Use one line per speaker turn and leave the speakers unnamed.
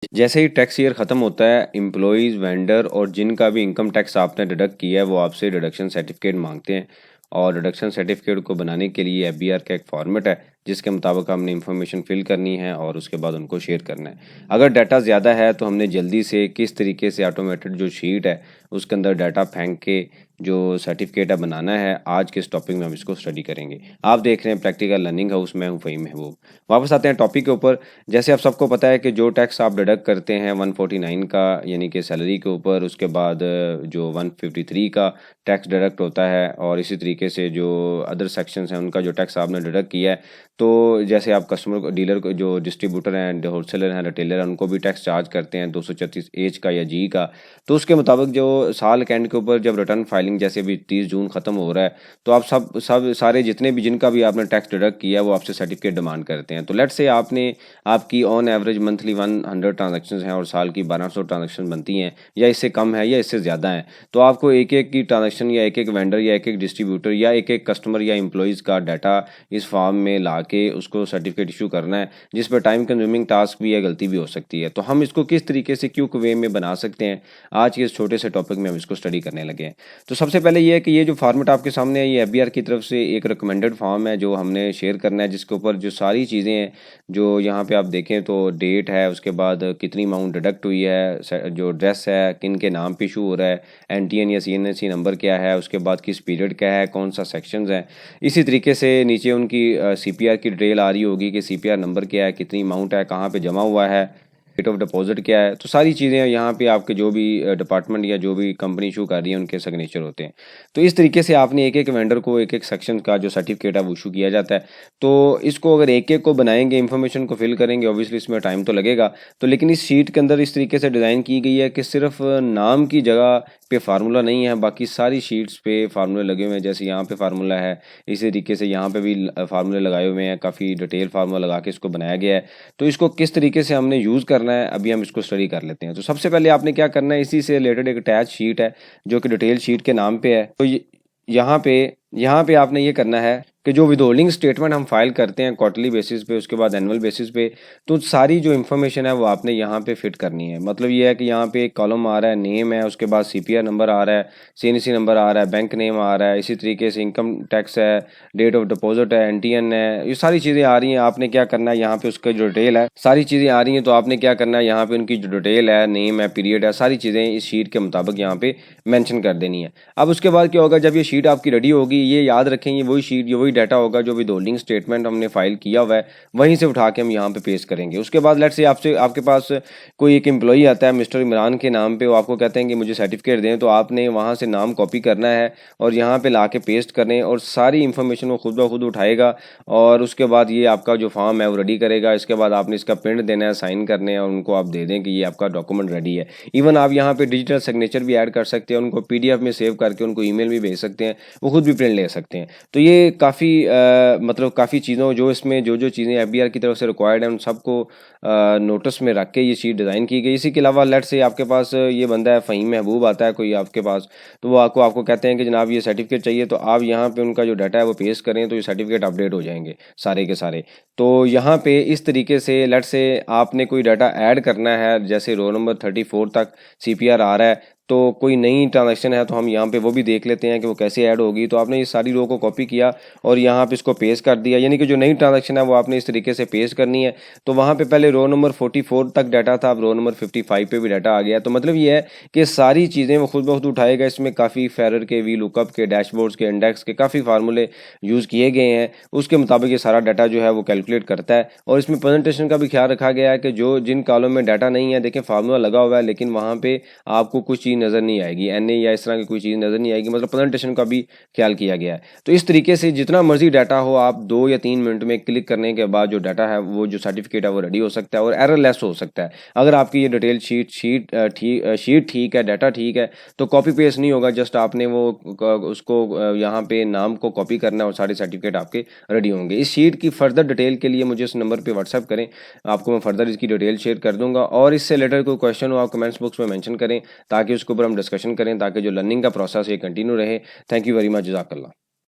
जैसे ही tax year ख़त्म होता है, एम्प्लॉइज़, वेंडर और जिनका भी इनकम टैक्स आपने डिडक्ट किया है, वो आपसे डिडक्शन सर्टिफिकेट मांगते हैं। और डिडक्शन सर्टिफिकेट को बनाने के लिए एफबीआर का एक फॉर्मेट है, जिसके मुताबिक हमने इन्फॉर्मेशन फिल करनी है और उसके बाद उनको शेयर करना है। अगर डाटा ज़्यादा है तो हमने जल्दी से किस तरीके से ऑटोमेटेड जो शीट है, उसके अंदर डाटा फेंक के जो सर्टिफिकेट है बनाना है, आज के इस टॉपिक में हम इसको स्टडी करेंगे। आप देख रहे हैं प्रैक्टिकल लर्निंग हाउस, मैं हूँ फ़हीम महबूब। वापस आते हैं टॉपिक के ऊपर। जैसे आप सबको पता है कि जो टैक्स आप डिडक्ट करते हैं 149 का, यानी कि सैलरी के ऊपर, उसके बाद जो 153 का टैक्स डिडक्ट होता है, और इसी तरीके से जो अदर सेक्शंस हैं उनका जो टैक्स आपने डिडक्ट किया है, तो जैसे आप कस्टमर को, डीलर को, जो डिस्ट्रीब्यूटर हैं, होलसेलर हैं, रिटेलर हैं, उनको भी टैक्स चार्ज करते हैं 236 एच का या जी का। तो उसके मुताबिक जो साल के एंड के ऊपर जब रिटर्न फाइलिंग, जैसे अभी 30 जून ख़त्म हो रहा है, तो आप सब सारे जितने भी, जिनका भी आपने टैक्स डिडक्ट किया है, वो आपसे सर्टिफिकेट डिमांड करते हैं। तो लेट्स से आपकी ऑन एवरेज मंथली 100 ट्रांजैक्शंस हैं और साल की 1200 ट्रांजैक्शन बनती हैं, या इससे कम है या इससे ज़्यादा है, तो आपको एक एक की ट्रांजैक्शन, या एक एक वेंडर, या एक एक डिस्ट्रीब्यूटर, या एक एक कस्टमर या एम्प्लॉइज़ का डाटा इस फॉर्म में ला के उसको सर्टिफिकेट इशू करना है, जिस पर टाइम कंज्यूमिंग टास्क भी है, गलती भी हो सकती है। तो हम इसको किस तरीके से क्विक वे में बना सकते हैं, आज के इस छोटे से टॉपिक में हम इसको स्टडी करने लगे हैं। तो सबसे पहले ये है कि ये जो फॉर्मेट आपके सामने है, ये एफबीआर की तरफ से एक रिकमेंडेड फॉर्म है जो हमने शेयर करना है, जिसके ऊपर जो सारी चीज़ें हैं, जो यहाँ पे आप देखें तो डेट है, उसके बाद कितनी अमाउंट डिडक्ट हुई है, जो ड्रेस है किन के नाम पे इशू हो रहा है, एनटीएन या सीएनएससी नंबर क्या है, उसके बाद किस पीरियड क्या है, कौन सा सेक्शंस है। इसी तरीके से नीचे उनकी सीपीआर की डिटेल आ रही होगी कि सीपीआर नंबर क्या है, कितनी अमाउंट है, कहाँ पे जमा हुआ है, रेट ऑफ डिपॉजिट क्या है। तो सारी चीज़ें यहाँ पे आपके जो भी डिपार्टमेंट या जो भी कंपनी इशू कर रही है, उनके सिग्नेचर होते हैं। तो इस तरीके से आपने एक एक वेंडर को एक एक सेक्शन का जो सर्टिफिकेट है वो इशू किया जाता है। तो इसको अगर एक एक को बनाएंगे, इन्फॉर्मेशन को फिल करेंगे, ऑब्वियसली इसमें टाइम तो लगेगा। तो लेकिन इस शीट के अंदर इस तरीके से डिज़ाइन की गई है कि सिर्फ नाम की जगह पे फार्मूला नहीं है, बाकी सारी शीट्स पे फार्मूले लगे हुए हैं। जैसे यहाँ पे फार्मूला है, इसी तरीके से यहाँ पे भी फार्मूले लगाए हुए हैं, काफ़ी डिटेल फार्मूला लगा के इसको बनाया गया है। तो इसको किस तरीके से हमने यूज़ करना है, अभी हम इसको स्टडी कर लेते हैं। तो सबसे पहले आपने क्या करना है, इसी से रिलेटेड एक अटैच शीट है जो कि डिटेल शीट के नाम पे है। तो यहाँ पे यहाँ पे आपने ये करना है कि जो विदहोल्डिंग स्टेटमेंट हम फाइल करते हैं क्वार्टरली बेसिस पे, उसके बाद एनुअल बेसिस पे, तो सारी जो इन्फॉर्मेशन है वो आपने यहाँ पे फिट करनी है। मतलब ये है कि यहाँ पे एक कॉलम आ रहा है, नेम है, उसके बाद सीपीआर नंबर आ रहा है, सीएनसी नंबर आ रहा है, बैंक नेम आ रहा है, इसी तरीके से इनकम टैक्स है, डेट ऑफ डिपॉजिट है, एनटीएन है, ये सारी चीज़ें आ रही हैं। आपने क्या करना है, यहाँ पे उसका जो डिटेल है, सारी चीज़ें आ रही हैं, तो आपने क्या करना है, यहाँ पे उनकी जो डिटेल है, नेम है, पीरियड है, सारी चीज़ें इस शीट के मुताबिक यहाँ पे मैंशन कर देनी है। अब उसके बाद क्या होगा, जब ये शीट आपकी रेडी होगी, ये याद रखें, ये वही शीट, ये वही डाटा होगा जो विदहोल्डिंग स्टेटमेंट हमने फाइल किया हुआ है, वहीं से उठा के हम यहाँ पे पेस्ट करेंगे। उसके बाद लेट्स से आपसे, आपके पास कोई एक एम्प्लॉई आता है मिस्टर इमरान के नाम पे, वो आपको कहते हैं कि मुझे सर्टिफिकेट दें, तो आपने वहाँ से नाम कॉपी करना है और यहाँ पे ला के पेस्ट करने, और सारी इन्फॉर्मेशन वो खुद ब खुद उठाएगा, और उसके बाद ये आपका जो फॉर्म है वो रेडी करेगा। इसके बाद आपने इसका प्रिंट देना है, साइन करने हैं, और उनको आप दे दें कि ये आपका डॉक्यूमेंट रेडी है। इवन आप यहाँ पे डिजिटल सिग्नेचर भी ऐड कर सकते हैं, उनको पीडीएफ में सेव करके उनको ईमेल भी भेज सकते हैं, वो खुद भी प्रिंट ले सकते हैं। तो ये काफ़ी मतलब काफ़ी चीज़ों, जो इसमें जो जो चीज़ें एफबीआर की तरफ से रिक्वायर्ड हैं, उन सबको नोटिस में रख के ये शीट डिज़ाइन की गई। इसी के अलावा लेट्स से आपके पास ये बंदा है, फ़हीम महबूब आता है कोई आपके पास, तो वो आपको कहते हैं कि जनाब ये सर्टिफिकेट चाहिए, तो आप यहाँ पे उनका जो डाटा है वो पेस्ट करें, तो ये सर्टिफिकेट अपडेट हो जाएंगे सारे के सारे। तो यहाँ पे इस तरीके से लेट्स से आपने कोई डाटा ऐड करना है, जैसे रो नंबर 34 तक सीपीआर आ रहा है, तो कोई नई ट्रांजैक्शन है तो हम यहाँ पे वो भी देख लेते हैं कि वो कैसे ऐड होगी। तो आपने ये सारी रो को कॉपी किया और यहाँ पे इसको पेस्ट कर दिया, यानी कि जो नई ट्रांजैक्शन है वो आपने इस तरीके से पेस्ट करनी है। तो वहाँ पे पहले रो नंबर 44 तक डाटा था, अब रो नंबर 55 पे भी डाटा आ गया। तो मतलब ये है कि सारी चीज़ें वो खुद ब खुद उठाएगा। इसमें काफ़ी फेरर के, वी लुकअप के, डैशबोर्ड्स के, इंडेक्स के काफ़ी फार्मूले यूज़ किए गए हैं। उसके मुताबिक ये सारा डाटा जो है वो कैलकुलेट करता है। और इसमें प्रेजेंटेशन का भी ख्याल रखा गया है कि जो जिन कॉलम में डाटा नहीं है, देखें फार्मूला लगा हुआ है लेकिन वहाँ पे आपको कुछ चीज़ नज़र नहीं आएगी, एनए या इस तरह की कोई चीज़ नज़र नहीं आएगी, मतलब प्रेजेंटेशन का भी ख्याल किया गया है। तो इस तरीके से जितना मर्जी डाटा हो, आप 2 या 3 मिनट में क्लिक करने के बाद जो डाटा है, वो जो सर्टिफिकेट है वो रेडी हो सकता है और एररलेस हो सकता है। अगर आपकी ये डिटेल शीट ठीक है, डाटा ठीक है, तो कॉपी पेस्ट नहीं होगा। जस्ट आपने वो उसको यहाँ पे नाम को कॉपी करना है और सारे सर्टिफिकेट आपके रेडी होंगे। इस शीट की फर्दर डिटेल के लिए मुझे इस नंबर पे व्हाट्सएप करें, आपको मैं फर्दर इसकी डिटेल शेयर कर दूंगा। और इससे रिलेटेड कोई क्वेश्चन हो आप कमेंट्स बॉक्स में मेंशन करें, ताकि उसके ऊपर हम डिस्कशन करें, ताकि जो लर्निंग का प्रोसेस ये कंटिन्यू रहे। थैंक यू वेरी मच, जज़ाकल्लाह।